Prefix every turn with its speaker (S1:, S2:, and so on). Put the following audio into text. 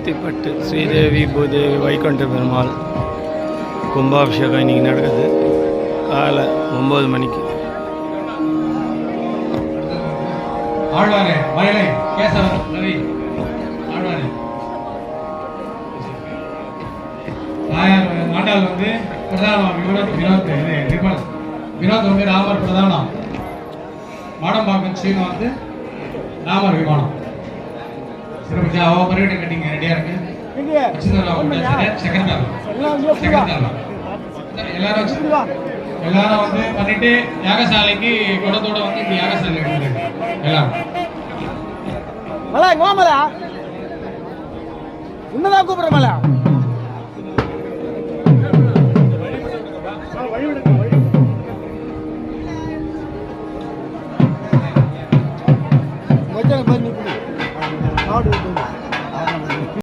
S1: அத்திப்பட்டு ஸ்ரீதேவி பூதேவி வைகுண்ட பெருமாள் கும்பாபிஷேகம் இன்னைக்கு நடக்குது காலை 9 மணிக்கு.
S2: ஆழ்வாரே வயலை கேசவன் ரவி ஆழ்வாரே தாயார் ஆண்டாள் வந்து பிரதானம் வினோத் வந்து ராமர் பிரதானம் மாடம்பாக்கம் சீனு வந்து ராமர் விமானம் சிறப்பு அவ பரிவிட்ட கட்டிங்க ரெடியா இருக்கு எல்லாரும் வந்து பண்ணிட்டு யாகசாலைக்கு குடத்தோட வந்து இந்த யாகசாலை எடுத்துருங்க எல்லாரும்
S3: மலை உன்னதான் கூப்பிடுற மலை